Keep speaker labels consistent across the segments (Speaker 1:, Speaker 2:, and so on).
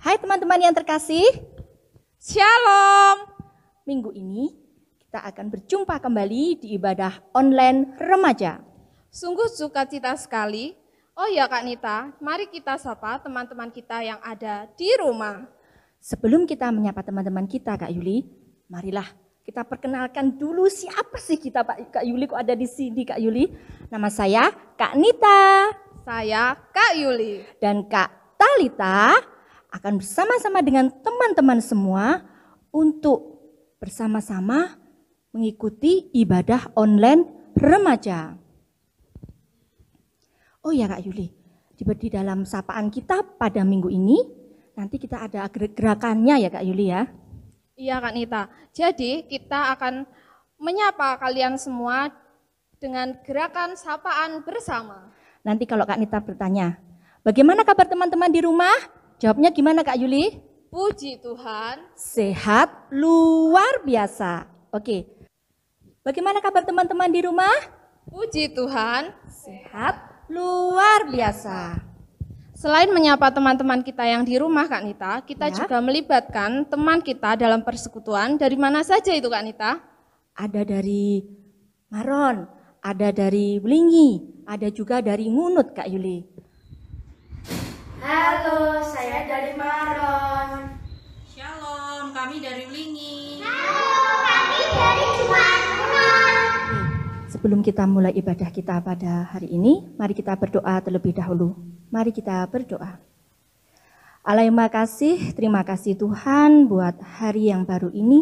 Speaker 1: Hai teman-teman yang terkasih,
Speaker 2: Shalom.
Speaker 1: minggu ini kita akan berjumpa kembali di ibadah online remaja.
Speaker 2: Sungguh sukacita sekali. Oh ya Kak Nita, mari kita sapa teman-teman kita yang ada di rumah.
Speaker 1: Sebelum kita menyapa teman-teman kita, Kak Yuli, marilah kita perkenalkan dulu siapa sih kita, Kak Yuli, kok ada di sini, Kak Yuli? Nama saya Kak Nita.
Speaker 2: Saya Kak Yuli.
Speaker 1: Dan Kak Talita akan bersama-sama dengan teman-teman semua untuk bersama-sama mengikuti ibadah online remaja. Oh ya Kak Yuli, di dalam sapaan kita pada minggu ini, nanti kita ada gerakannya ya Kak Yuli ya.
Speaker 2: Iya Kak Nita, jadi kita akan menyapa kalian semua dengan gerakan sapaan bersama.
Speaker 1: Nanti kalau Kak Nita bertanya, bagaimana kabar teman-teman di rumah? Jawabnya gimana Kak Yuli?
Speaker 2: Puji Tuhan.
Speaker 1: Sehat luar biasa. Oke. Bagaimana kabar teman-teman di rumah?
Speaker 2: Puji Tuhan.
Speaker 1: Sehat luar biasa.
Speaker 2: Selain menyapa teman-teman kita yang di rumah Kak Nita, kita
Speaker 1: Ya.
Speaker 2: juga melibatkan teman kita dalam persekutuan. Dari mana saja itu Kak Nita?
Speaker 1: Ada dari Maron, ada dari Wlingi, ada juga dari Ngunut Kak Yuli.
Speaker 3: Halo, saya dari Maron.
Speaker 4: Shalom, kami dari Wlingi.
Speaker 1: Sebelum kita mulai ibadah kita pada hari ini, mari kita berdoa terlebih dahulu. Mari kita berdoa. Allah yang Maha Kasih, terima kasih Tuhan buat hari yang baru ini.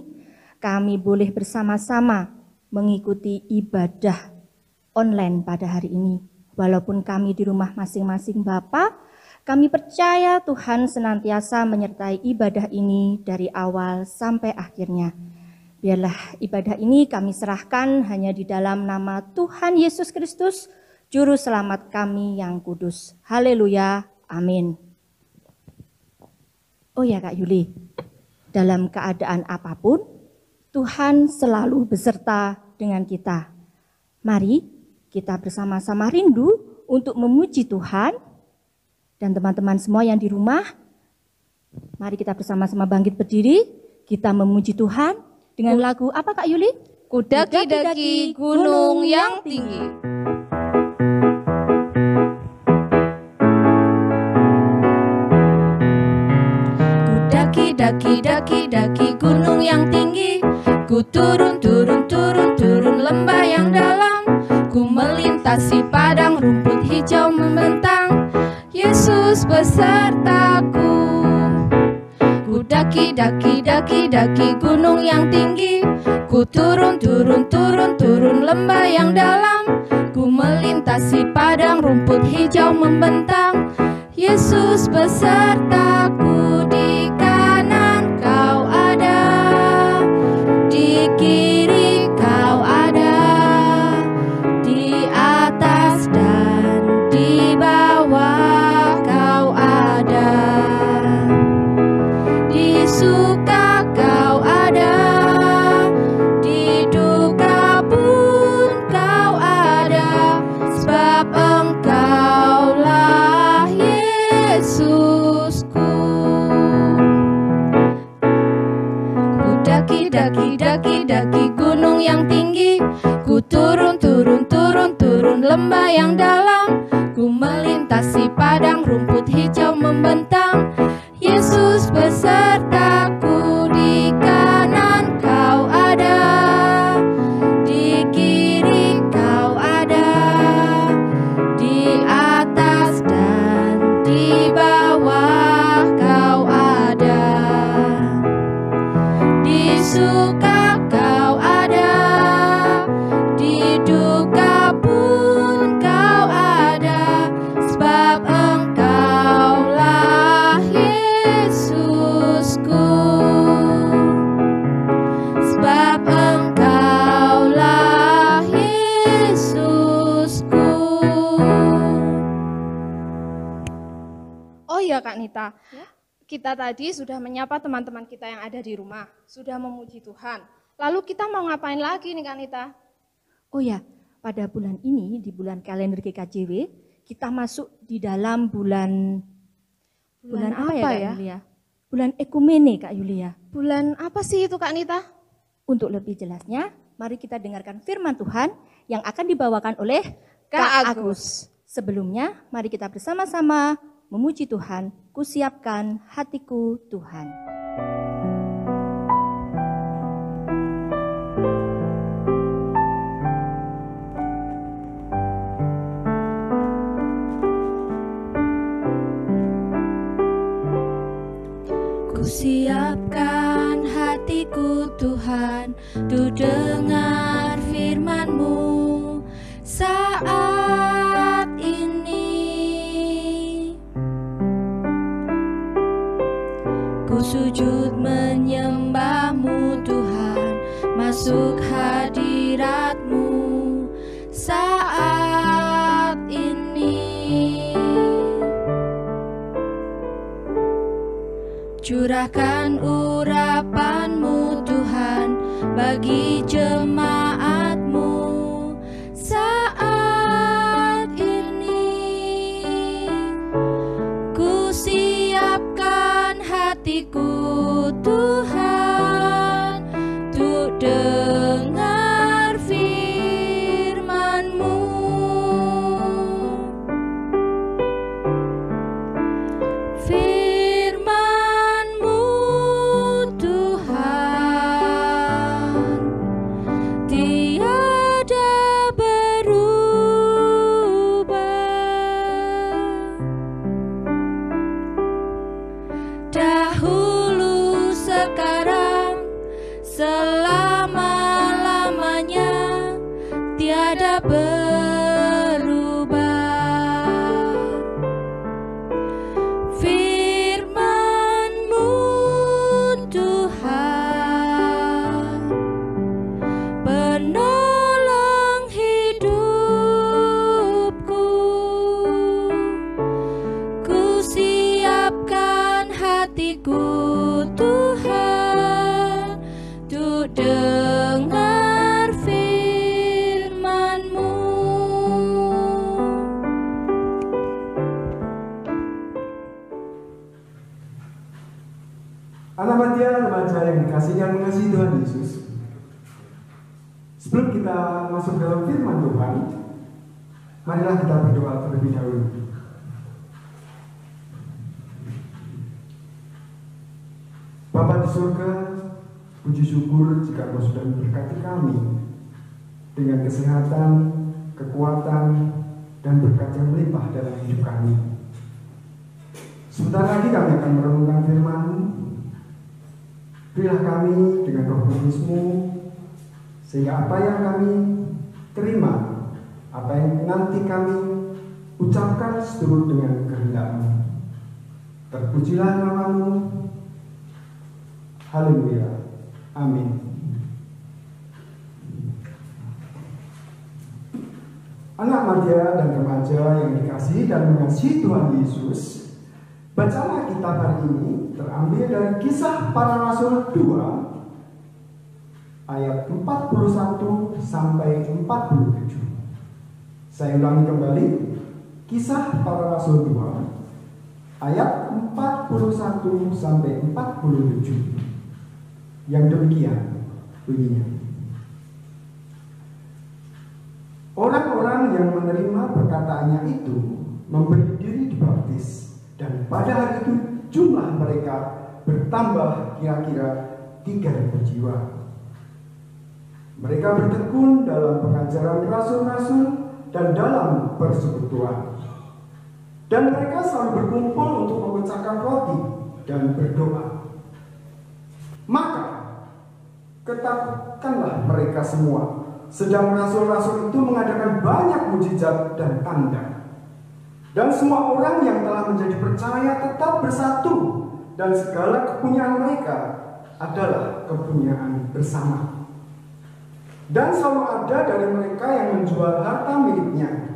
Speaker 1: Kami boleh bersama-sama mengikuti ibadah online pada hari ini. Walaupun kami di rumah masing-masing Bapa, kami percaya Tuhan senantiasa menyertai ibadah ini dari awal sampai akhirnya. Biarlah ibadah ini kami serahkan hanya di dalam nama Tuhan Yesus Kristus, Juru Selamat kami yang kudus. Haleluya, amin. Oh ya Kak Yuli, dalam keadaan apapun, Tuhan selalu beserta dengan kita. Mari kita bersama-sama rindu untuk memuji Tuhan. Dan teman-teman semua yang di rumah, mari kita bersama-sama bangkit berdiri, kita memuji Tuhan dengan lagu apa Kak Yuli?
Speaker 2: Kudaki-daki gunung yang tinggi.
Speaker 4: Daki gunung yang tinggi. Ku turun lembah yang dalam. Ku melintasi padang rumput hijau membentang. Yesus besertaku. Ku daki gunung yang tinggi. Ku turun lembah yang dalam. Ku melintasi padang rumput hijau membentang. Yesus besertaku. Di kanan kau ada, di kiri kau ada, di atas dan di bawah kau ada, di suka kau ada, di duka pun kau ada, sebab engkaulah Yesusku. Ku daki gunung yang tinggi. Ku turun lembah yang dalam. Ku melintasi padang rumput hijau membentang. Yesus besertaku. Di kanan kau ada, di kiri kau ada, di atas dan di bawah kau ada, di suka kau ada, di duka pun kau ada, sebab engkaulah Yesusku, sebab engkaulah Yesusku.
Speaker 2: Oh ya Kak Nita, kita tadi sudah menyapa teman-teman kita yang ada di rumah, sudah memuji Tuhan. Lalu kita mau ngapain lagi nih Kak Nita?
Speaker 1: Oh ya, pada bulan ini, di bulan kalender GKJW, kita masuk di dalam bulan apa ya Kak Yulia? bulan ekumene, Kak Yulia.
Speaker 2: Bulan apa sih itu, Kak Nita?
Speaker 1: Untuk lebih jelasnya, mari kita dengarkan firman Tuhan yang akan dibawakan oleh
Speaker 2: Kak Agus.
Speaker 1: Sebelumnya, mari kita bersama-sama memuji Tuhan. Kusiapkan hatiku Tuhan.
Speaker 4: Kusiapkan hatiku Tuhan, untuk dengar firman-Mu saat ini. Ku sujud menyembah-Mu Tuhan, masuk hadirat-Mu saat ini. Curahkan urapan-Mu Tuhan bagi jemaat-Mu saat ini. Ku siapkan hatiku Tuhan, untuk dengar firman-Mu. Dahulu, sekarang, selama-lamanya, tiada berubah. Firman-Mu Tuhan, penolong hidupku. Ku siapkan hatiku Tuhan, untuk dengar firman-Mu.
Speaker 5: Anak Matia, remaja yang dikasihi dan mengasihi Tuhan Yesus. Sebelum kita masuk dalam firman Tuhan, marilah kita berdoa terlebih dahulu. Bapa di surga, puji syukur jika Kau sudah memberkati kami dengan kesehatan, kekuatan, dan berkat yang melimpah dalam hidup kami. Sebentar lagi kami akan merenungkan firman-Mu. Berilah kami dengan Roh Kudus-Mu, sehingga apa yang kami terima, apa yang nanti kami ucapkan seturut dengan kehendak-Mu. Terpujilah nama-Mu. Haleluya. Amin. Anak Matia dan remaja yang dikasihi dan mengasihi Tuhan Yesus, bacaan Alkitab hari ini terambil dari Kisah Para Rasul 2 ayat 41 sampai 47. Saya ulangi kembali, Kisah Para Rasul 2 ayat 41 sampai 47. Yang demikian bunyinya. Orang-orang yang menerima perkataannya itu memberi diri dibaptis, dan pada hari itu jumlah mereka bertambah kira-kira 3.000 jiwa. Mereka bertekun dalam pengajaran rasul-rasul dan dalam persekutuan. Dan mereka selalu berkumpul untuk memecahkan roti dan berdoa. Maka ketakutkanlah mereka semua, sedang rasul-rasul itu mengadakan banyak mujizat dan tanda. Dan semua orang yang telah menjadi percaya tetap bersatu, dan segala kepunyaan mereka adalah kepunyaan bersama. Dan selalu ada dari mereka yang menjual harta miliknya,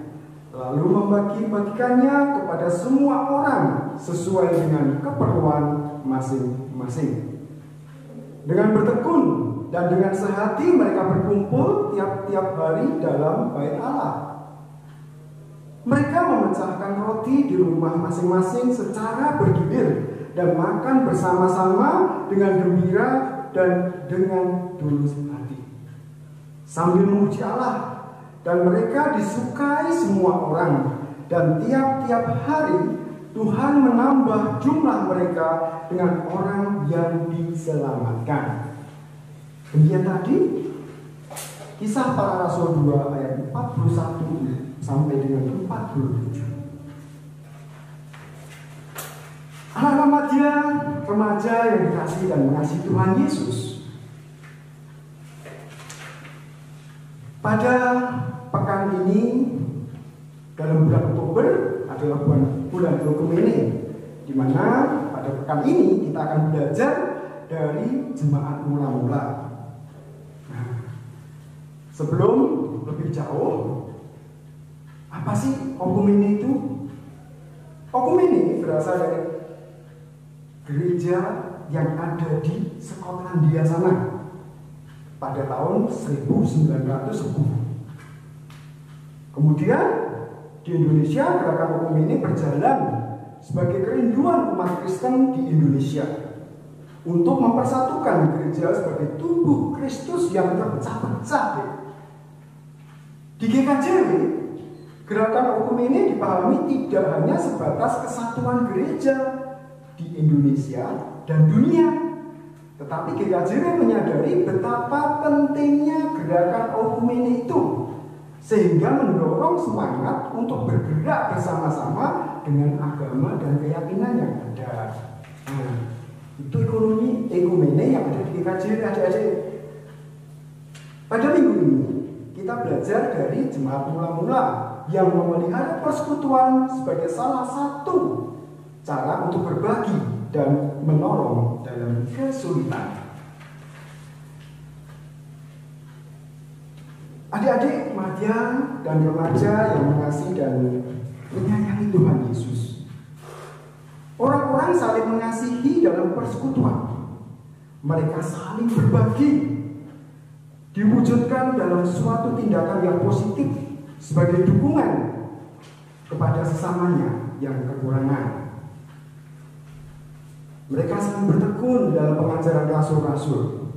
Speaker 5: lalu membagi-bagikannya kepada semua orang sesuai dengan keperluan masing-masing. Dengan bertekun dan dengan sehati mereka berkumpul tiap-tiap hari dalam bait Allah. Mereka memecahkan roti di rumah masing-masing secara bergilir dan makan bersama-sama dengan gembira dan dengan tulus hati, sambil memuji Allah. Dan mereka disukai semua orang, dan tiap-tiap hari Tuhan menambah jumlah mereka dengan orang yang diselamatkan. Demikian tadi Kisah Para Rasul 2 ayat 41 sampai dengan 47. Anak-anak Madian, remaja yang dikasihi dan mengasihi Tuhan Yesus. Pada pekan ini, dalam bulan Oktober adalah bulan Ekumene, di mana pada pekan ini kita akan belajar dari jemaat mula-mula. Nah, sebelum lebih jauh, apa sih Ekumene itu? Ekumene berasal dari gereja yang ada di Skotlandia sana pada tahun 1910. Kemudian di Indonesia gerakan Ekumene berjalan sebagai kerinduan umat Kristen di Indonesia untuk mempersatukan gereja sebagai tubuh Kristus yang terpecah-pecah. Di GKJW, gerakan Ekumene dipahami tidak hanya sebatas kesatuan gereja di Indonesia dan dunia, tetapi GKJW menyadari betapa pentingnya gerakan Ekumene itu, sehingga mendorong semangat untuk bergerak bersama-sama dengan agama dan keyakinan yang ada. Nah, itu ekonomi Ekumene yang ada di GKJW, adik-adik. Pada minggu ini kita belajar dari jemaat mula-mula yang memelihara persekutuan sebagai salah satu cara untuk berbagi dan menolong dalam kesulitan. Adik-adik Madian dan remaja yang mengasihi dan menyayangi Tuhan Yesus, orang-orang saling mengasihi dalam persekutuan. Mereka saling berbagi, diwujudkan dalam suatu tindakan yang positif sebagai dukungan kepada sesamanya yang kekurangan. Mereka saling bertekun dalam pengajaran rasul-rasul.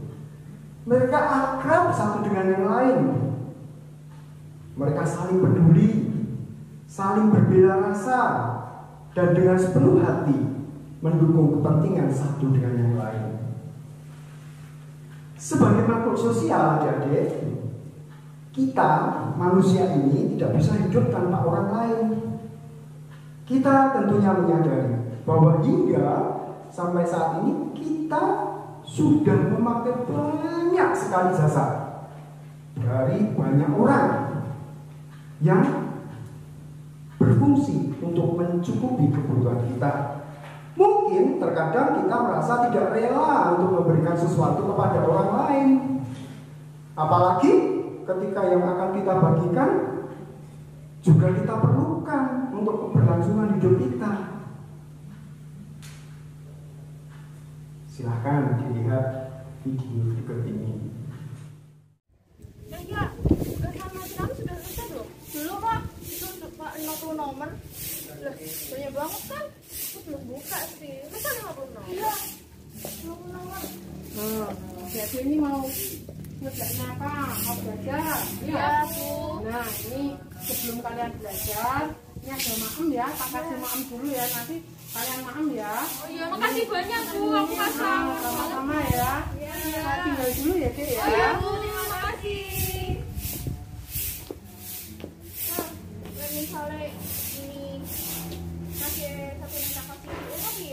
Speaker 5: Mereka akrab satu dengan yang lain. Mereka saling peduli, saling berbela rasa, dan dengan sepenuh hati mendukung kepentingan satu dengan yang lain. Sebagai makhluk sosial, adik-adik, kita manusia ini tidak bisa hidup tanpa orang lain. Kita tentunya menyadari bahwa hingga sampai saat ini kita sudah memakai banyak sekali jasa dari banyak orang yang berfungsi untuk mencukupi kebutuhan kita. Mungkin terkadang kita merasa tidak rela untuk memberikan sesuatu kepada orang lain, apalagi ketika yang akan kita bagikan juga kita perlukan untuk keberlangsungan hidup kita. Silahkan dilihat video berikut ini.
Speaker 3: Ya, sama kamu sudah selesai belum? Belum, Pak. Itu Pak 50 nomor. Lah, banyak banget kan? Aku belum buka sih. Masa 50 nomor? Iya. 50 nomor.
Speaker 2: Jadi ini mau ngerjain apa? Mau belajar?
Speaker 3: Iya, Bu.
Speaker 2: Nah, ini sebelum kalian belajar, ini ada maem ya. Tak kasih maem dulu ya. Nanti kalian maem ya.
Speaker 3: Oh iya, makasih banyak, Bu. Aku pasang.
Speaker 2: Sama-sama ya.
Speaker 3: Iya.
Speaker 2: Tinggal dulu ya, Dek ya.
Speaker 3: Oh iya, Bu. Terima kasih. Nah, misalnya ini kasih satu minta kasih Bu, tapi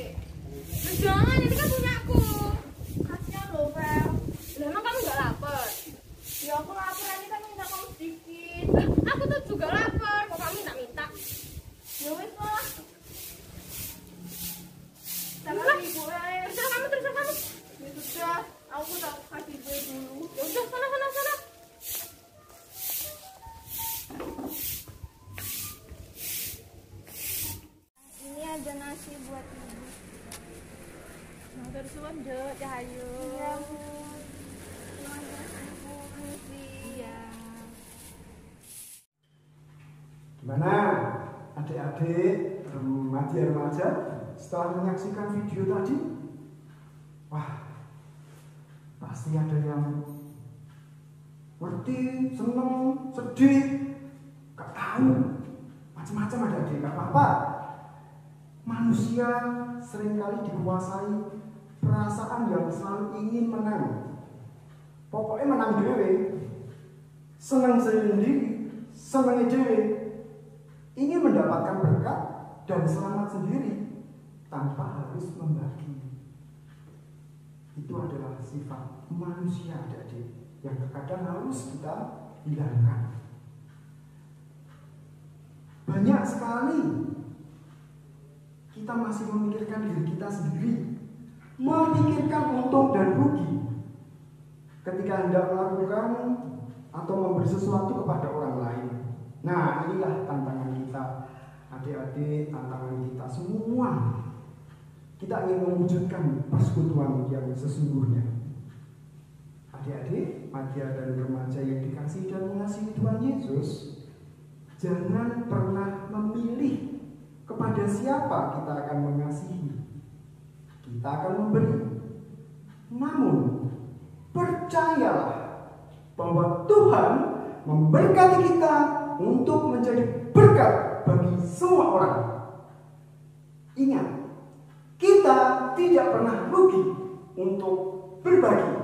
Speaker 3: jangan, ini kan punya aku. Kasihan loh, Fel. Lah, emang kamu gak lapar? Ya aku lapar, ini kan minta kamu sedikit. Aku tuh juga lapar, kok kamu minta-minta? Ya wes lah. Terserah ibu, terserah kamu, terserah kamu. Ya sudah, aku tak kasih ibu dulu. Ya udah, sana. Ini ada nasi buat ibu.
Speaker 2: Matur suwun, Dek, Cahayu.
Speaker 3: Iya, Bu. Terima kasih, Bu. Permisi.
Speaker 2: Iya.
Speaker 5: Gimana adik-adik remaja-remaja? setelah menyaksikan video tadi? Wah, pasti ada yang ngerti, seneng, sedih, gak tahu, macam-macam ada adik, gak apa-apa. Manusia seringkali dikuasai perasaan yang selalu ingin menang. Pokoknya menang dewe, senang sendiri, senang dewe, ingin mendapatkan berkat dan selamat sendiri tanpa harus membagi. Itu adalah sifat manusia adik-adik yang terkadang harus kita hilangkan. Banyak sekali kita masih memikirkan diri kita sendiri, memikirkan untung dan rugi ketika hendak melakukan atau memberi sesuatu kepada orang lain. Nah, inilah tantangan kita adik-adik, tantangan kita semua. Kita ingin mewujudkan persekutuan yang sesungguhnya. Adik-adik, pelajar dan remaja yang dikasihi dan mengasihi Tuhan Yesus, jangan pernah memilih kepada siapa kita akan mengasihi. Kita akan memberi. Namun, percayalah bahwa Tuhan memberkati kita untuk menjadi berkat bagi semua orang. Ingat, kita tidak pernah rugi untuk berbagi.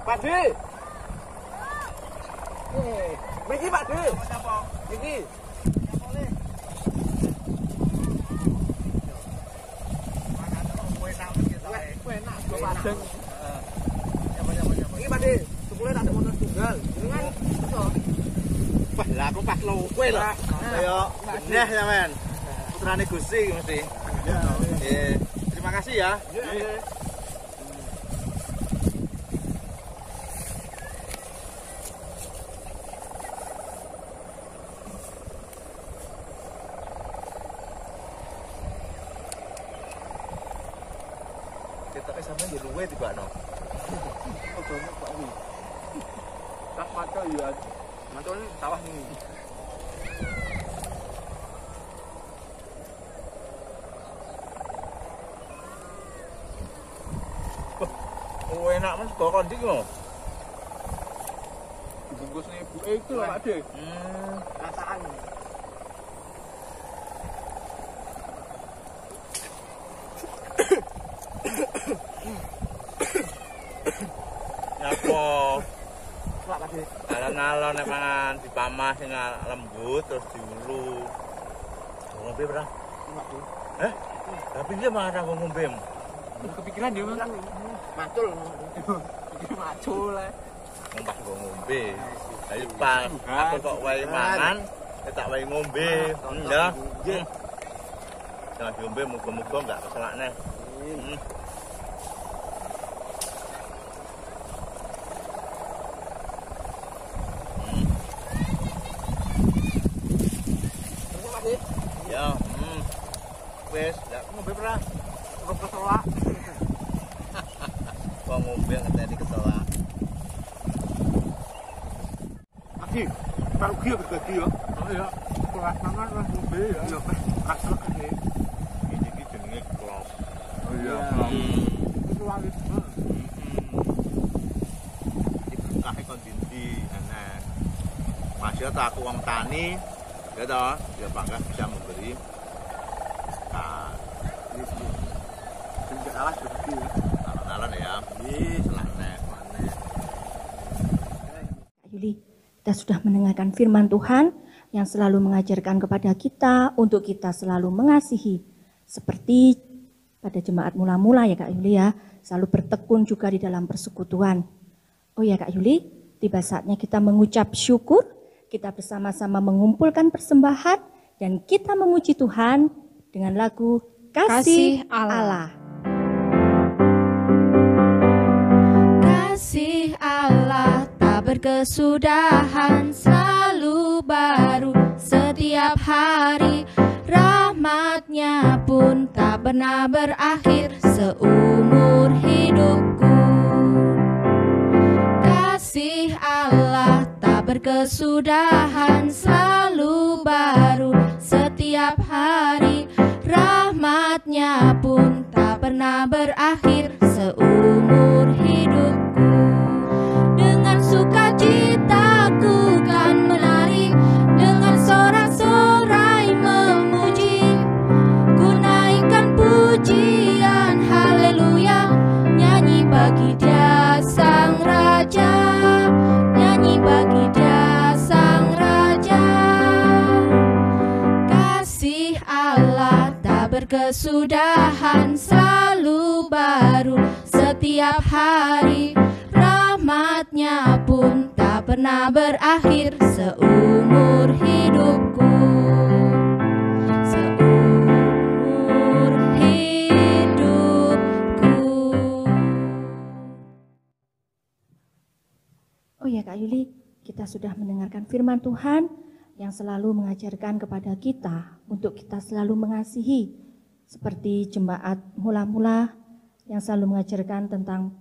Speaker 6: Pak D. Miki Pak D. Miki. Iki Pak D, sepuluh tak ada motor tunggal. Dengan wah, lah aku pas lo kowe lho. Ayo, benih ya men. Putrane Gusti mesti. Terima kasih ya. Kita sampe yo luwe tibakno. Oh, banyak Pak Wi. Tak maco ya. Maco ini sawah ini. Oh, enak men sego kondik lho. Dibungkusnya ibu itu lho Pak De. Rasaan. Apa? Pak De. Alon-alon nek mangan dipamah sing lembut terus diulu. Ngombe ora? Heh? Tapi dia mangan apa ngombe? Kepikiran dia Mas. Macul. Iki macul le. Ngombe ngombe. Ayo pas aku kok wae mangan, tak wae ngombe. Ya. Nggih. Jangan diombe muga-muga enggak keselakne. Ya, wes, ya ngombe ora? Kok keselak. Wong ngombe ngeteni keselak. Aki, baru ki berbagi ya. Oh iya, kelas mangan lah ngombe ya. Iya, asal kene. Iki jenenge klop. Oh iya, klop. Itu wangi. Iki kae kon dindi enak. Masih tak aku wong tani. Ya toh, ya bangga bisa memberi. Nah, ini kalah seperti ya. Alon-alon ya. Selane, mana.
Speaker 1: Yuli, kita sudah mendengarkan firman Tuhan yang selalu mengajarkan kepada kita untuk kita selalu mengasihi. Seperti pada jemaat mula-mula ya Kak Yuli ya, selalu bertekun juga di dalam persekutuan. Oh ya Kak Yuli, tiba saatnya kita mengucap syukur, kita bersama-sama mengumpulkan persembahan dan kita memuji Tuhan dengan lagu Kasih Allah.
Speaker 4: Kasih Allah tak berkesudahan, selalu baru setiap hari. Rahmat-Nya pun tak pernah berakhir seumur hidupku. Kasih Allah tak berkesudahan, selalu baru setiap hari. Rahmat-Nya pun tak pernah berakhir seumur hidupku. Dengan sukacitaku kan menari, dengan sorak-sorai memuji. Ku naikkan pujian haleluya, nyanyi bagi Dia Sang Raja, nyanyi bagi Dia Sang Raja. Kasih Allah tak berkesudahan, selalu baru setiap hari. Rahmat-Nya pun tak pernah berakhir seumur hidupku. Seumur hidupku.
Speaker 1: Oh ya Kak Yuli, kita sudah mendengarkan firman Tuhan yang selalu mengajarkan kepada kita untuk kita selalu mengasihi, seperti jemaat mula-mula yang selalu mengajarkan tentang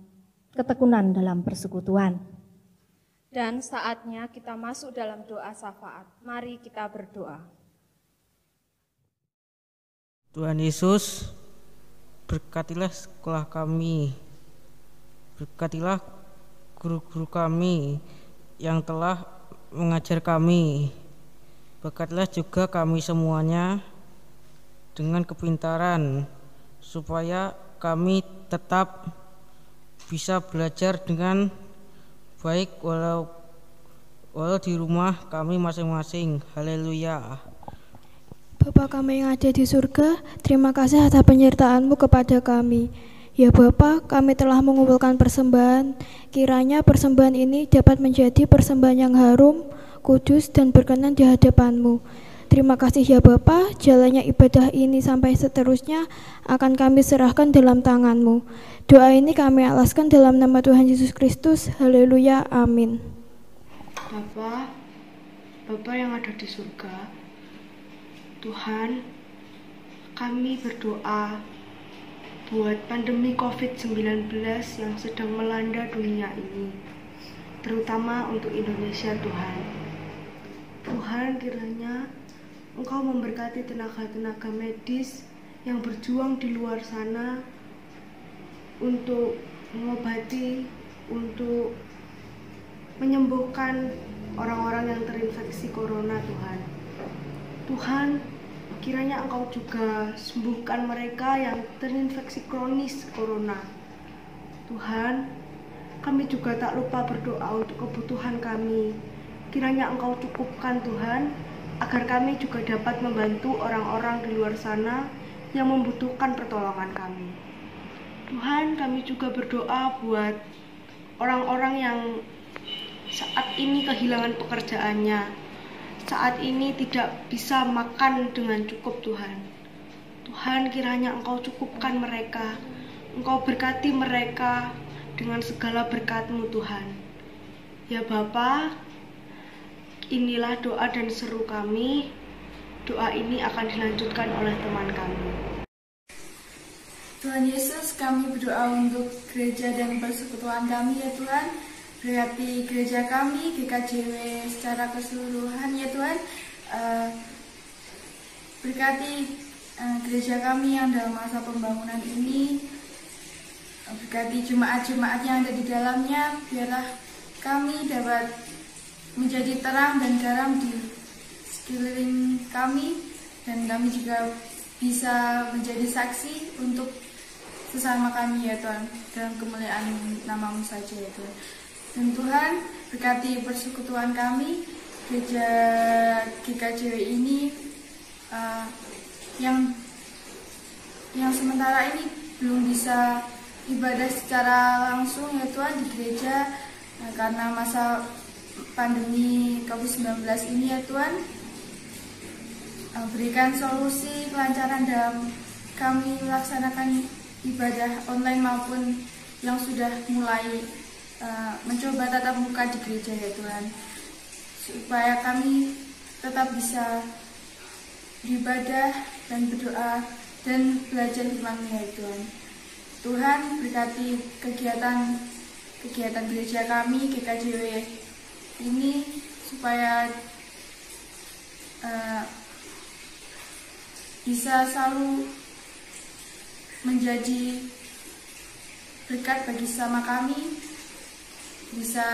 Speaker 1: ketekunan dalam persekutuan.
Speaker 2: Dan saatnya kita masuk dalam doa syafaat. Mari kita berdoa.
Speaker 7: Tuhan Yesus, berkatilah sekolah kami, berkatilah guru-guru kami yang telah mengajar kami. Berkatilah juga kami semuanya dengan kepintaran, supaya kami tetap bisa belajar dengan baik walau di rumah kami masing-masing. Haleluya.
Speaker 8: Bapa kami yang ada di surga, terima kasih atas penyertaan-Mu kepada kami. Ya Bapa, kami telah mengumpulkan persembahan. Kiranya persembahan ini dapat menjadi persembahan yang harum, kudus dan berkenan di hadapan-Mu. Terima kasih ya Bapa, jalannya ibadah ini sampai seterusnya akan kami serahkan dalam tangan-Mu. Doa ini kami alaskan dalam nama Tuhan Yesus Kristus. Haleluya, amin.
Speaker 9: Bapa yang ada di surga, Tuhan, kami berdoa buat pandemi COVID-19 yang sedang melanda dunia ini, terutama untuk Indonesia Tuhan. Tuhan, kiranya Engkau memberkati tenaga-tenaga medis yang berjuang di luar sana untuk mengobati, untuk menyembuhkan orang-orang yang terinfeksi corona, Tuhan. Tuhan, kiranya Engkau juga sembuhkan mereka yang terinfeksi kronis corona. Tuhan, kami juga tak lupa berdoa untuk kebutuhan kami. Kiranya Engkau cukupkan Tuhan, agar kami juga dapat membantu orang-orang di luar sana yang membutuhkan pertolongan kami. Tuhan, kami juga berdoa buat orang-orang yang saat ini kehilangan pekerjaannya, saat ini tidak bisa makan dengan cukup Tuhan. Tuhan, kiranya Engkau cukupkan mereka, Engkau berkati mereka dengan segala berkat-Mu Tuhan. Ya Bapa, inilah doa dan seru kami. Doa ini akan dilanjutkan oleh teman kami.
Speaker 10: Tuhan Yesus, kami berdoa untuk gereja dan persekutuan kami ya Tuhan. Berkati gereja kami, GKJW secara keseluruhan ya Tuhan. Berkati gereja kami yang dalam masa pembangunan ini. Berkati jemaat-jemaat yang ada di dalamnya. Biarlah kami dapat menjadi terang dan garam di sekeliling kami, dan kami juga bisa menjadi saksi untuk sesama kami ya Tuhan, dalam kemuliaan nama-Mu saja ya Tuhan. Dan Tuhan, berkati persekutuan kami, gereja GKJW ini yang sementara ini belum bisa ibadah secara langsung ya Tuhan di gereja karena masa pandemi COVID-19 ini ya Tuhan. Berikan solusi kelancaran dalam kami melaksanakan ibadah online maupun yang sudah mulai mencoba tatap muka di gereja ya Tuhan, supaya kami tetap bisa beribadah dan berdoa dan belajar firman-Mu ya Tuhan. Tuhan, berkati kegiatan gereja kami GKJW ini supaya bisa selalu menjadi berkat bagi sesama kami, bisa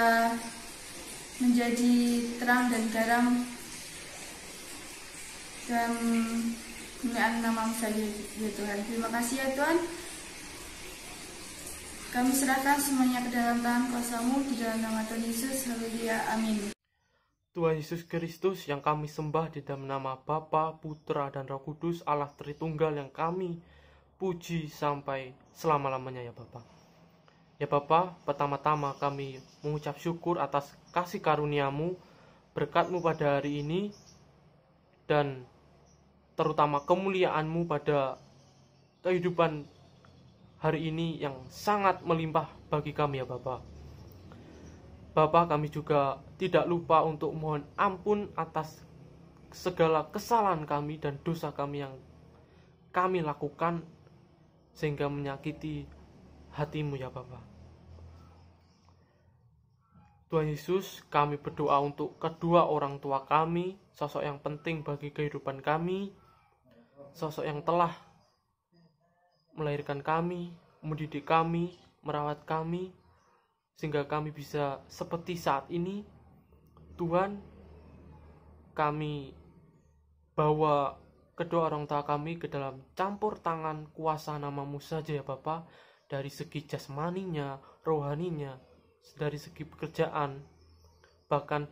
Speaker 10: menjadi terang dan garam dalam kemuliaan nama-Mu saja ya Tuhan. Terima kasih ya Tuhan. Kami serahkan semuanya ke dalam tangan kuasa-Mu di dalam nama Tuhan Yesus. Haleluya. Amin.
Speaker 11: Tuhan Yesus Kristus yang kami sembah di dalam nama Bapa, Putra, dan Roh Kudus, Allah Tritunggal yang kami puji sampai selama-lamanya ya Bapa. Ya Bapa, pertama-tama kami mengucap syukur atas kasih karunia-Mu, berkat-Mu pada hari ini, dan terutama kemuliaan-Mu pada kehidupan hari ini yang sangat melimpah bagi kami ya Bapa. Bapa, kami juga tidak lupa untuk mohon ampun atas segala kesalahan kami dan dosa kami yang kami lakukan sehingga menyakiti hati-Mu ya Bapa. Tuhan Yesus, kami berdoa untuk kedua orang tua kami, sosok yang penting bagi kehidupan kami, sosok yang telah melahirkan kami, mendidik kami, merawat kami, sehingga kami bisa seperti saat ini. Tuhan, kami bawa kedua orang tua kami ke dalam campur tangan kuasa nama-Mu saja ya Bapa, dari segi jasmaninya, rohaninya, dari segi pekerjaan, bahkan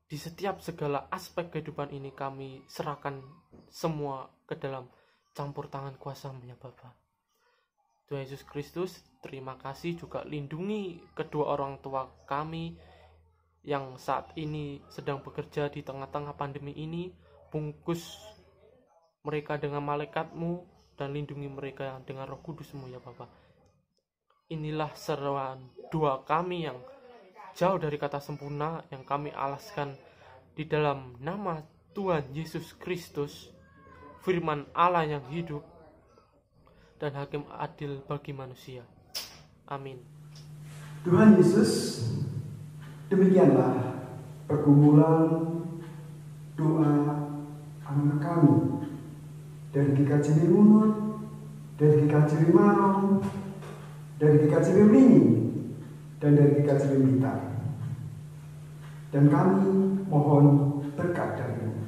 Speaker 11: di setiap segala aspek kehidupan ini kami serahkan semua ke dalam campur tangan kuasa-Mu ya Bapa. Tuhan Yesus Kristus, terima kasih juga lindungi kedua orang tua kami yang saat ini sedang bekerja di tengah-tengah pandemi ini. Bungkus mereka dengan malaikat-Mu dan lindungi mereka dengan Roh Kudus-Mu ya Bapa. Inilah seruan doa kami yang jauh dari kata sempurna yang kami alaskan di dalam nama Tuhan Yesus Kristus, firman Allah yang hidup dan hakim adil bagi manusia. Amin.
Speaker 5: Tuhan Yesus, demikianlah pergumulan doa anak kami dari GKJ Lumut, dari GKJ Marong, dari GKJ Ringi, dan dari GKJ Blitar. Dan kami mohon berkat dari-Mu.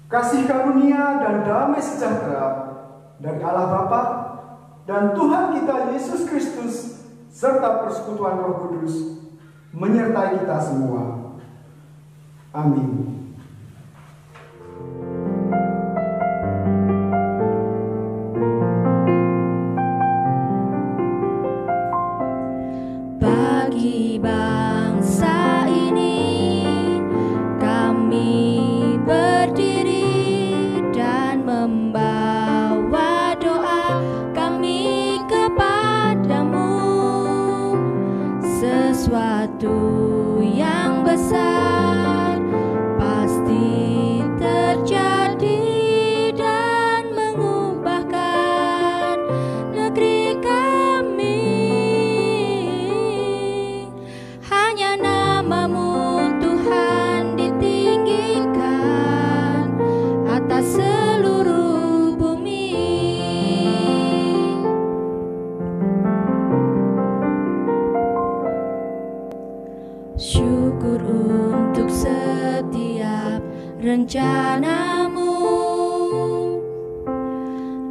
Speaker 5: Kasih karunia dan damai sejahtera dari Allah Bapa dan Tuhan kita Yesus Kristus serta persekutuan Roh Kudus menyertai kita semua. Amin.
Speaker 4: Bagi bangsa ini kami berdiri dan membawa doa kami kepadamu. Sesuatu yang besar pasti terjadi dan mengubahkan negeri kami. Hanya nama-Mu Tuhan ditinggikan atas seluruh bumi. Syukur untuk setiap rencana-Mu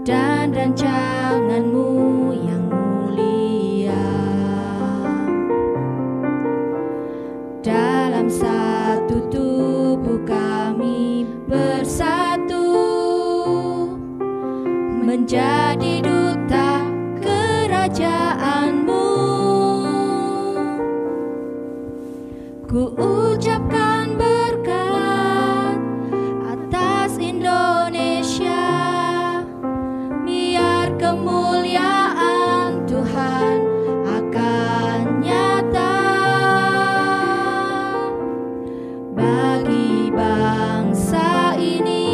Speaker 4: dan rancangan-Mu yang mulia. Dalam satu tubuh kami bersatu menjadi duta kerajaan-Mu. Ku ucapkan berkat atas Indonesia, biar kemuliaan Tuhan akan nyata. Bagi bangsa ini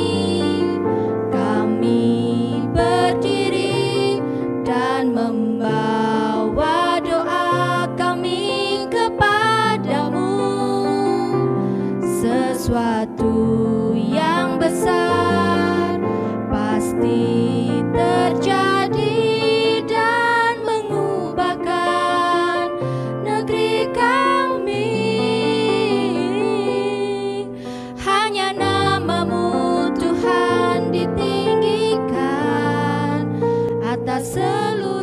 Speaker 4: kami berdiri dan membawa doa kami kepadamu. Sesuatu yang besar pasti terjadi dan mengubahkan negeri kami. Hanya namamu Tuhan ditinggikan atas seluruh